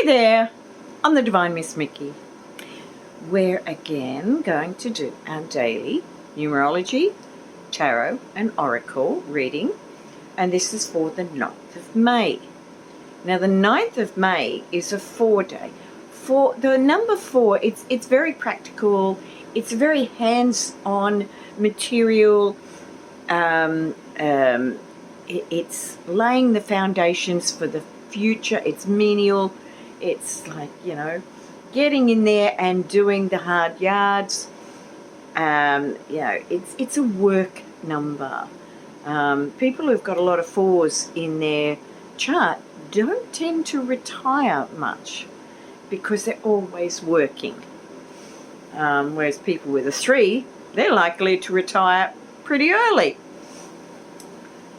Hi there, I'm the Divine Miss Mikki. We're again going to do our daily numerology, tarot and oracle reading, and this is for the 9th of May. Now the 9th of May is a 4-day. For the number 4, it's very practical, it's very hands-on material, it's laying the foundations for the future, it's menial, it's like, getting in there and doing the hard yards. It's a work number. People who've got a lot of 4s in their chart don't tend to retire much because they're always working. Whereas people with a 3, they're likely to retire pretty early.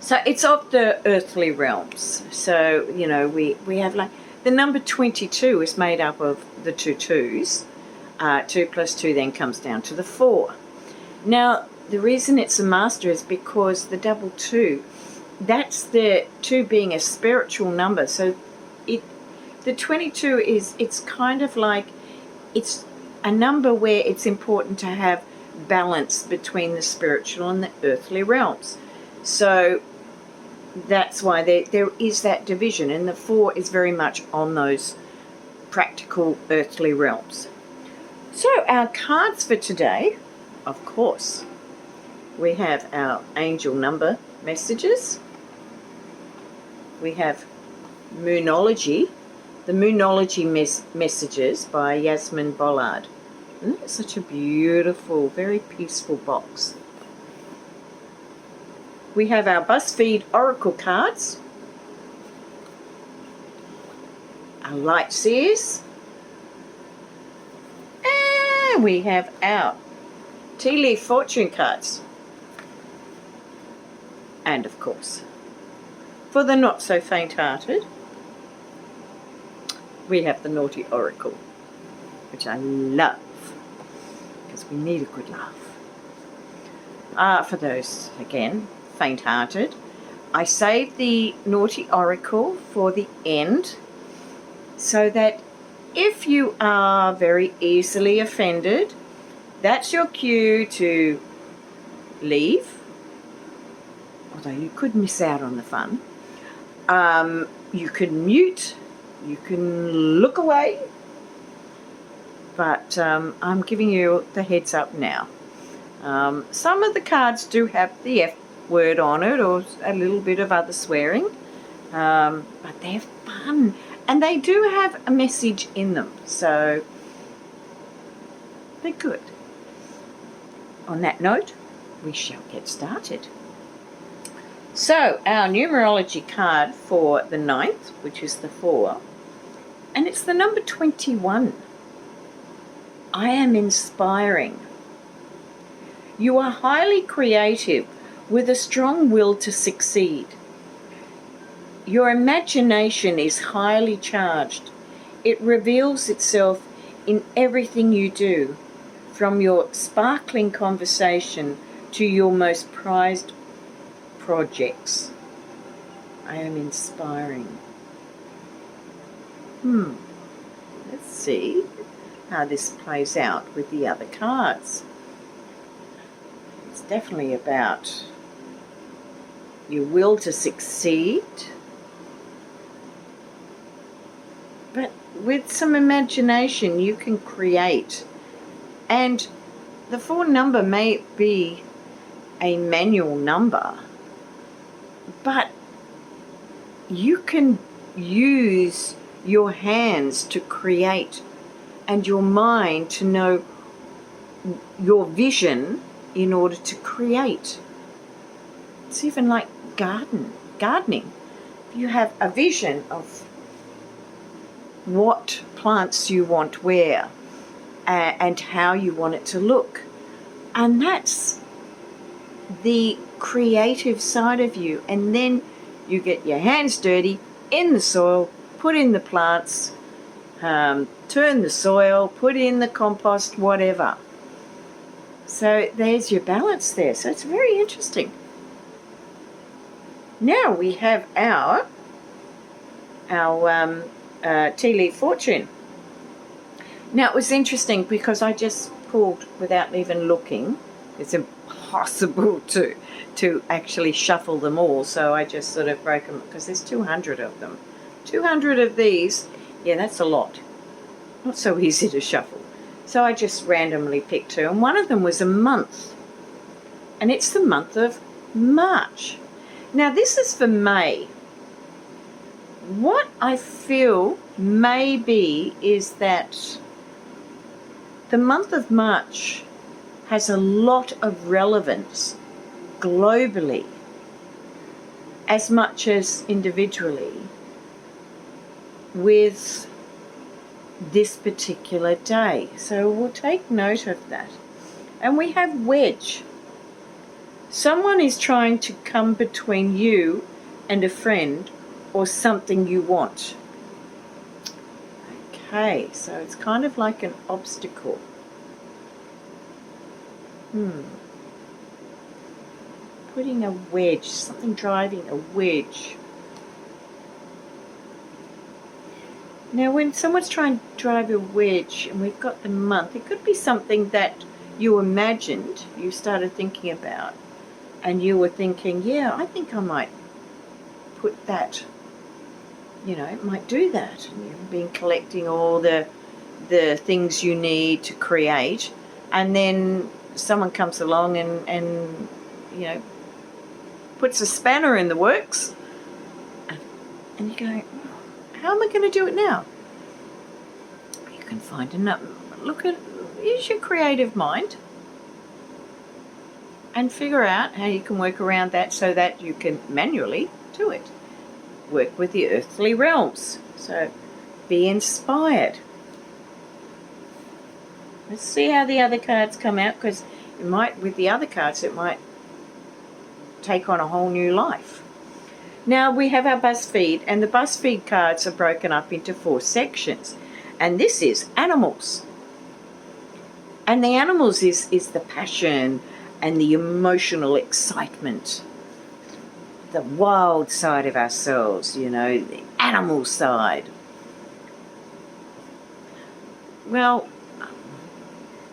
So it's of the earthly realms. So, we have like the number 22 is made up of the 2 2s. 2 plus 2 then comes down to the 4. Now, the reason it's a master is because the double 2, that's the 2 being a spiritual number. So the 22 it's kind of like, it's a number where it's important to have balance between the spiritual and the earthly realms. So that's why there is that division, and the 4 is very much on those practical earthly realms. So our cards for today, of course, we have our angel number messages. We have Moonology, the Moonology messages by Yasmin Bollard. And that's such a beautiful, very peaceful box. We have our BuzzFeed Oracle cards, our Light Seers, and we have our Tea Leaf Fortune cards. And of course, for the not so faint-hearted, we have the Naughty Oracle, which I love, because we need a good laugh. For those, again, faint-hearted, I saved the Naughty Oracle for the end, so that if you are very easily offended, that's your cue to leave, although you could miss out on the fun. You can mute, you can look away, but I'm giving you the heads up now. Some of the cards do have the F word on it, or a little bit of other swearing, but they're fun, and they do have a message in them, so they're good. On that note, we shall get started. So our numerology card for the 9th, which is the 4, and it's the number 21. I am inspiring. You are highly creative with a strong will to succeed. Your imagination is highly charged. It reveals itself in everything you do, from your sparkling conversation to your most prized projects. I am inspiring. Let's see how this plays out with the other cards. It's definitely about your will to succeed, but with some imagination you can create. And the 4 number may be a manual number, but you can use your hands to create, and your mind to know your vision in order to create. It's even like gardening. You have a vision of what plants you want where, and how you want it to look. And that's the creative side of you. And then you get your hands dirty in the soil, put in the plants, turn the soil, put in the compost, whatever. So there's your balance there. So it's very interesting. Now we have our tea leaf fortune. Now, it was interesting because I just pulled without even looking. It's impossible to actually shuffle them all, so I just sort of broke them because there's 200 of them. 200 of these, yeah, that's a lot. Not so easy to shuffle. So I just randomly picked two, and one of them was a month, and it's the month of March. Now, this is for May. What I feel may be is that the month of March has a lot of relevance globally as much as individually with this particular day. So we'll take note of that. And we have wedge. Someone is trying to come between you and a friend or something you want. Okay, so it's kind of like an obstacle. Putting a wedge, something driving a wedge. Now, when someone's trying to drive a wedge, and we've got the month, it could be something that you imagined, you started thinking about, and you were thinking, yeah, I think I might put that, might do that. And you've been collecting all the things you need to create, and then someone comes along and puts a spanner in the works, and you go, how am I going to do it now? You can find another. Use your creative mind and figure out how you can work around that so that you can manually do it. Work with the earthly realms. So be inspired. Let's see how the other cards come out, because with the other cards, it might take on a whole new life. Now we have our BuzzFeed, and the BuzzFeed cards are broken up into 4 sections. And this is animals. And the animals is the passion and the emotional excitement. The wild side of ourselves, the animal side. Well,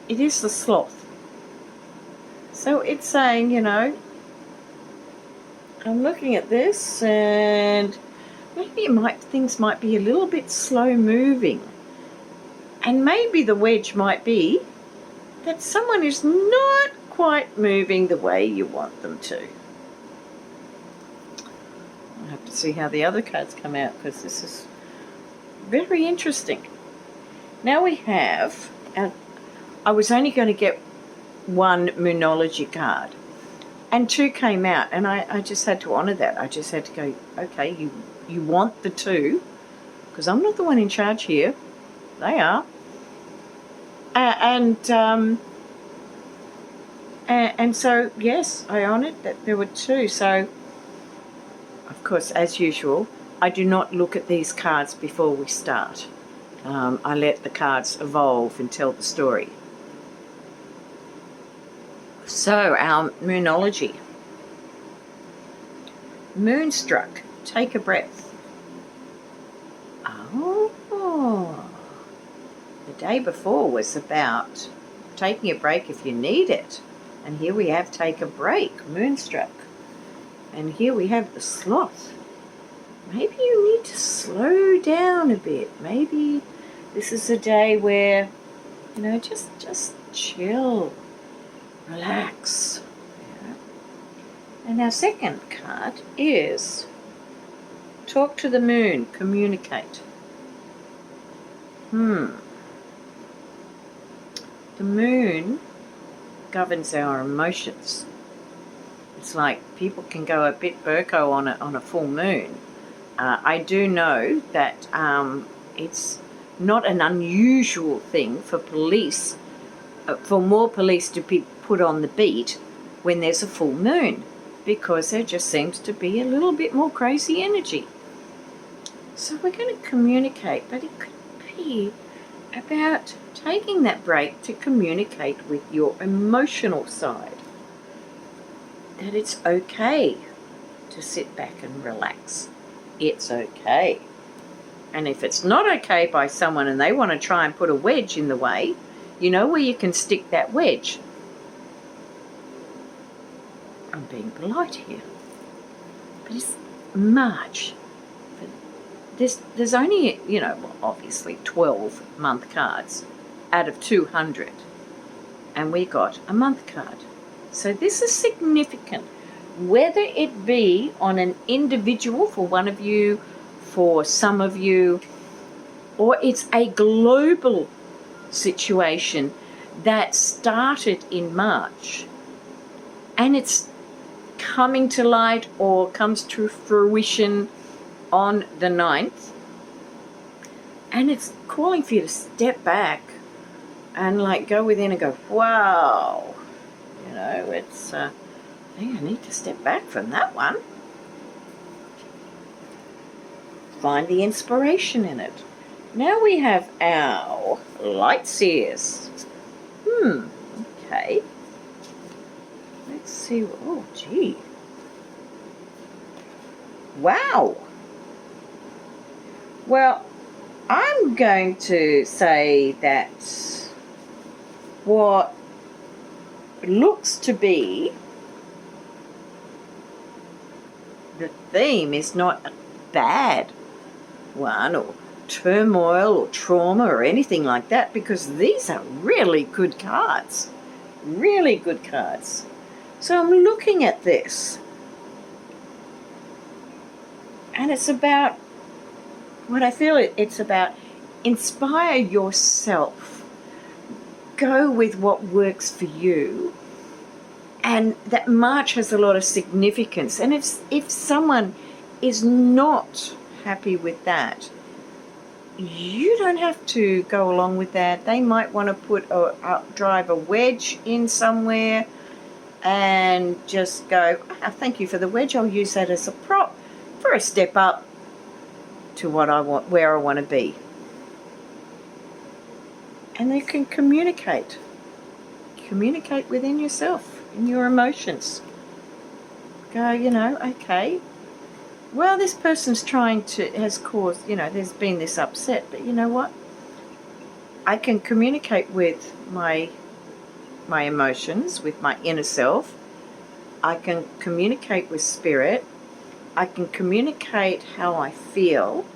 it is the sloth. So it's saying, I'm looking at this, and maybe things might be a little bit slow moving. And maybe the wedge might be that someone is not quite moving the way you want them to. I'll have to see how the other cards come out, because this is very interesting. Now we have, I was only going to get one Numerology card, and 2 came out, and I just had to honour that. I just had to go, okay, you want the 2, because I'm not the one in charge here. They are. And so, yes, I honoured that there were 2. So, of course, as usual, I do not look at these cards before we start. I let the cards evolve and tell the story. So, our Numerology. Moonstruck. Take a breath. Oh. The day before was about taking a break if you need it. And here we have take a break, Moonstruck. And here we have the sloth. Maybe you need to slow down a bit. Maybe this is a day where, just chill. Relax. Yeah. And our second card is talk to the moon, communicate. The moon governs our emotions. It's like people can go a bit Burko on a full moon. I do know that it's not an unusual thing for police, for more police to be put on the beat when there's a full moon, because there just seems to be a little bit more crazy energy. So we're going to communicate, but it could be about taking that break to communicate with your emotional side. That it's okay to sit back and relax. It's okay. And if it's not okay by someone and they want to try and put a wedge in the way, you know where you can stick that wedge. I'm being polite here. But it's March. There's only, obviously 12-month cards out of 200. And we got a month card. So this is significant. Whether it be on an individual for one of you, for some of you, or it's a global situation that started in March and it's coming to light or comes to fruition on the 9th, and it's calling for you to step back and go within and go, wow, it's I think I need to step back from that one. Find the inspiration in it. Now we have our light seers. Okay. Let's see. Oh, gee. Wow. Well, I'm going to say that what looks to be the theme is not a bad one or turmoil or trauma or anything like that, because these are really good cards. Really good cards. So I'm looking at this, and it's about what I feel it's about. Inspire yourself. Go with what works for you. And that March has a lot of significance. And if someone is not happy with that, you don't have to go along with that. They might want to drive a wedge in somewhere and just go, thank you for the wedge. I'll use that as a prop for a step up to what I want, where I want to be. And you can communicate. Communicate within yourself, in your emotions. Go, okay, well, this person's has caused, there's been this upset, but you know what? I can communicate with my emotions, with my inner self. I can communicate with spirit. I can communicate how I feel.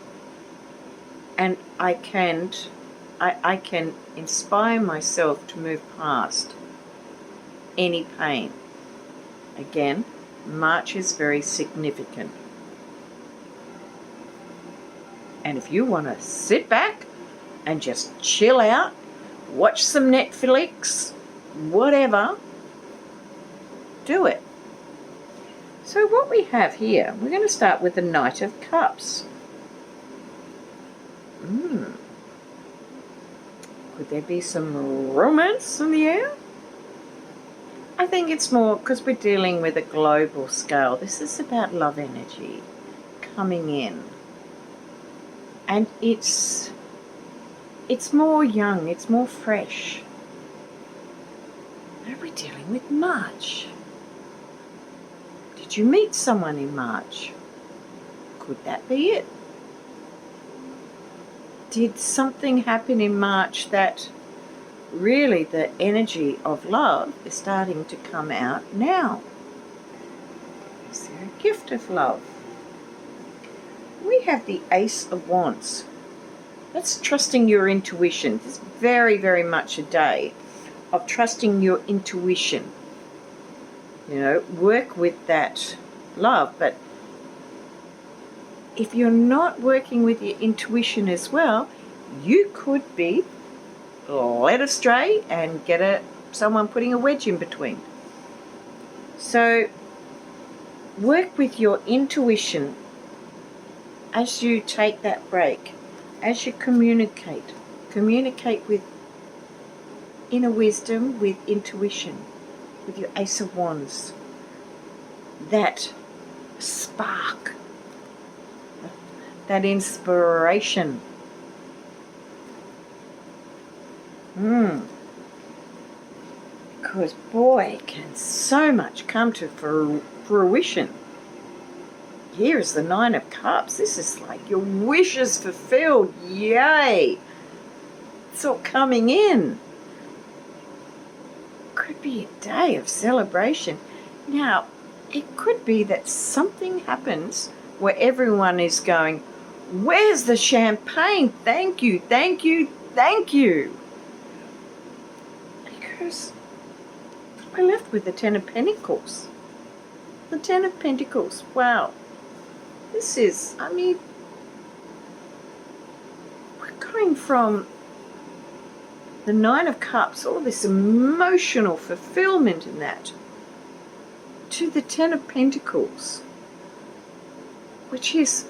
And I can inspire myself to move past any pain. Again, March is very significant. And if you want to sit back and just chill out, watch some Netflix, whatever, do it. So what we have here, we're going to start with the Knight of Cups. Could there be some romance in the air? I think it's more because we're dealing with a global scale. This is about love energy coming in. And it's more young, it's more fresh. Are we dealing with March? Did you meet someone in March? Could that be it? Did something happen in March that really the energy of love is starting to come out now? Is there a gift of love? We have the Ace of Wands. That's trusting your intuition. It's very, very much a day of trusting your intuition. Work with that love. But if you're not working with your intuition as well, you could be led astray and get someone putting a wedge in between. So work with your intuition as you take that break, as you communicate with inner wisdom, with intuition, with your Ace of Wands. That spark, that inspiration. Because boy, can so much come to fruition. here is the Nine of Cups. This is like your wishes fulfilled. Yay! It's all coming in. Could be a day of celebration. Now, it could be that something happens where everyone is going, where's the champagne? Thank you, thank you, thank you. Because we're left with the Ten of Pentacles. The Ten of Pentacles. Wow. This is, I mean, we're going from the Nine of Cups, all this emotional fulfillment in that, to the Ten of Pentacles, which is,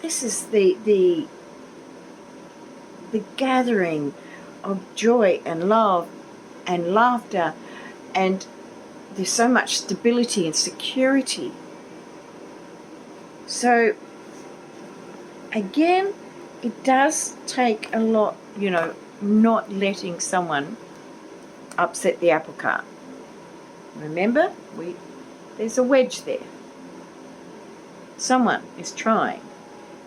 this is the gathering of joy and love and laughter, and there's so much stability and security. So, again, it does take a lot, you know, not letting someone upset the apple cart. Remember, there's a wedge there. Someone is trying.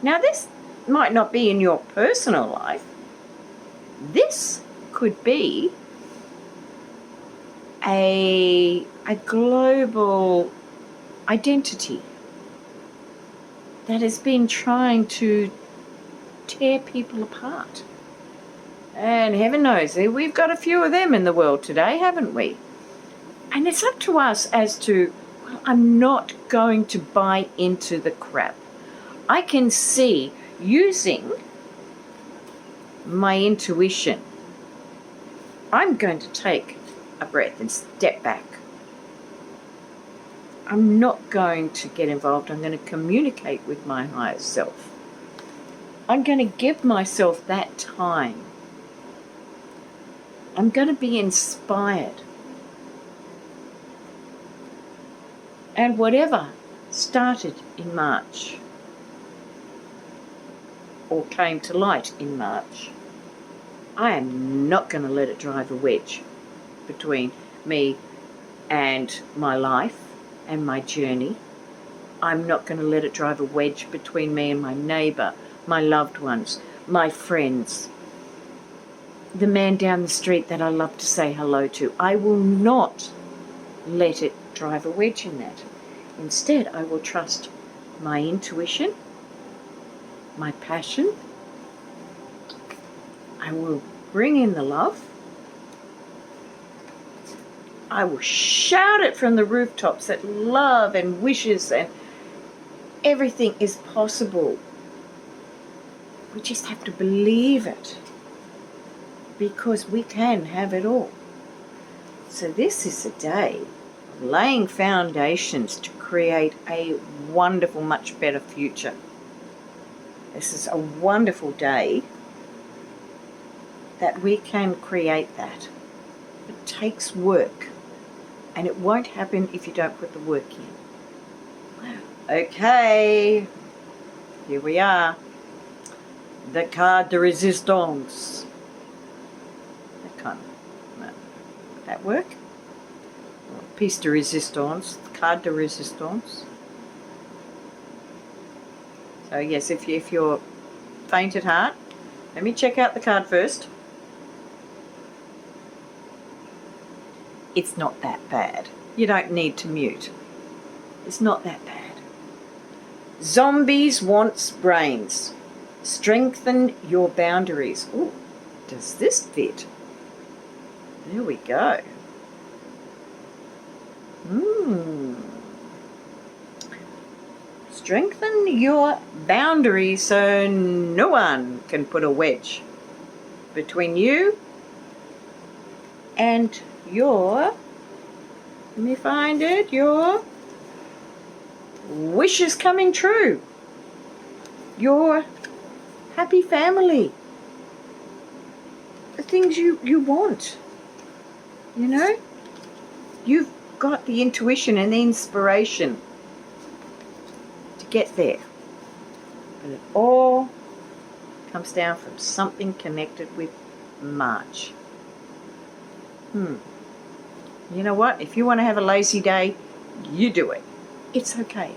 Now, this might not be in your personal life. This could be a global identity that has been trying to tear people apart. And heaven knows, we've got a few of them in the world today, haven't we? And it's up to us as to, well, I'm not going to buy into the crap. I can see, using my intuition, I'm going to take a breath and step back. I'm not going to get involved. I'm going to communicate with my higher self. I'm going to give myself that time. I'm going to be inspired. And whatever started in March, or came to light in March, I am not going to let it drive a wedge between me and my life and my journey. I'm not going to let it drive a wedge between me and my neighbour, my loved ones, my friends, the man down the street that I love to say hello to. I will not let it drive a wedge in that. Instead, I will trust my intuition, my passion. I will bring in the love. I will shout it from the rooftops that love and wishes and everything is possible. We just have to believe it, because we can have it all. So this is a day of laying foundations to create a wonderful, much better future. This is a wonderful day that we can create that. It takes work, and it won't happen if you don't put the work in. Okay, here we are. The card de resistance. Would that work? Piece de resistance, card de resistance. So yes, if you're faint at heart, let me check out the card first. It's not that bad. You don't need to mute. It's not that bad. Zombies wants brains. Strengthen your boundaries. Ooh, does this fit? There we go. Strengthen your boundaries so no one can put a wedge between you and your, let me find it, your wishes coming true. Your happy family. The things you want. You know? You've got the intuition and the inspiration to get there. But it all comes down from something connected with March. You know what? If you want to have a lazy day, you do it. It's okay.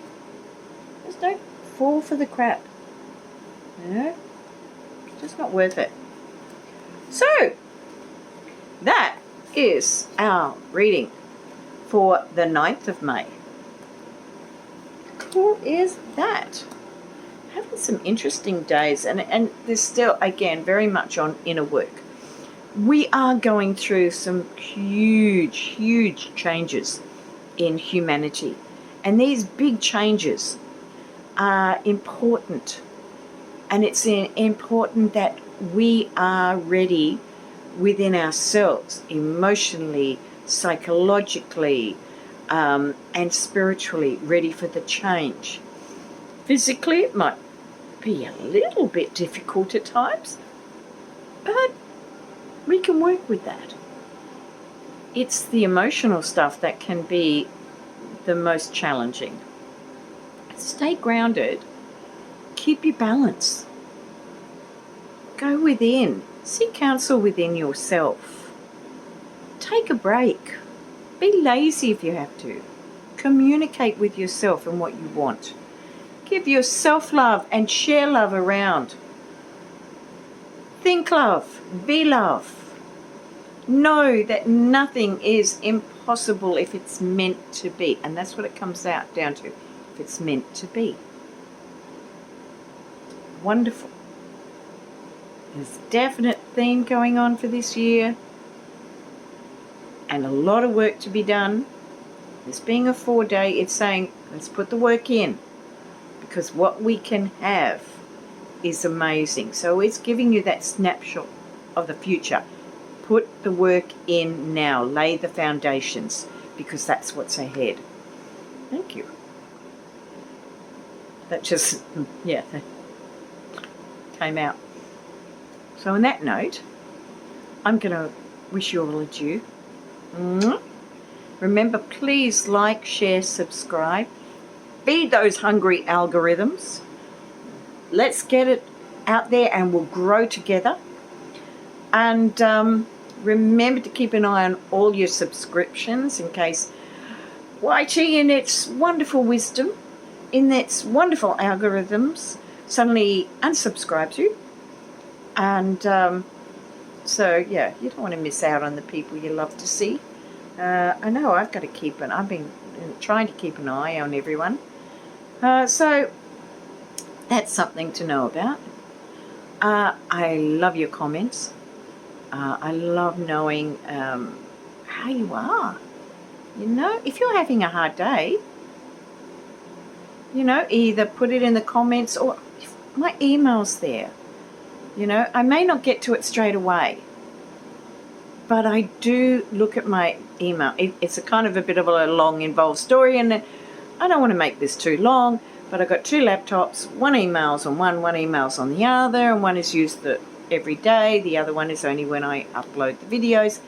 Just don't fall for the crap. It's just not worth it. So, that is our reading for the 9th of May. Cool is that? Having some interesting days, and there's still, again, very much on inner work. We are going through some huge changes in humanity, and these big changes are important, and it's important that we are ready within ourselves, emotionally, psychologically, and spiritually, ready for the change. Physically, it might be a little bit difficult at times, but we can work with that. It's the emotional stuff that can be the most challenging. Stay grounded. Keep your balance. Go within. Seek counsel within yourself. Take a break. Be lazy if you have to. Communicate with yourself and what you want. Give yourself love and share love around. Think love. Be love. Know that nothing is impossible if it's meant to be. And that's what it comes down to. If it's meant to be. Wonderful. There's a definite theme going on for this year. And a lot of work to be done. This being a 4-day, it's saying, let's put the work in. Because what we can have is amazing. So it's giving you that snapshot of the future. Put the work in now. Lay the foundations. Because that's what's ahead. Thank you. That just, came out. So on that note, I'm going to wish you all adieu. Remember, please like, share, subscribe. Feed those hungry algorithms. Let's get it out there and we'll grow together. And remember to keep an eye on all your subscriptions in case YT in its wonderful wisdom, in its wonderful algorithms, suddenly unsubscribes you. And so, yeah, you don't want to miss out on the people you love to see. I know I've been trying to keep an eye on everyone. So that's something to know about. I love your comments. I love knowing how you are. You know, if you're having a hard day, you know, either put it in the comments or my email's there. You know, I may not get to it straight away, but I do look at my email. It's a kind of a bit of a long, involved story, and I don't want to make this too long, but I've got 2 laptops. One emails on one emails on the other, and one is used every day. The other one is only when I upload the videos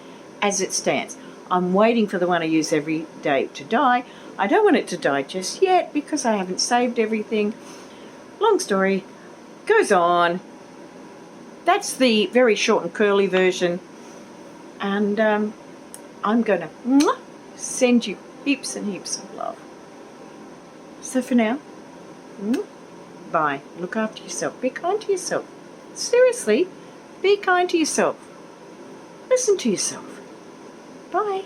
as it stands. I'm waiting for the one I use every day to die. I don't want it to die just yet because I haven't saved everything. Long story goes on. That's the very short and curly version. And I'm going to send you heaps and heaps of love. So for now, bye. Look after yourself. Be kind to yourself. Seriously, be kind to yourself. Listen to yourself. Bye.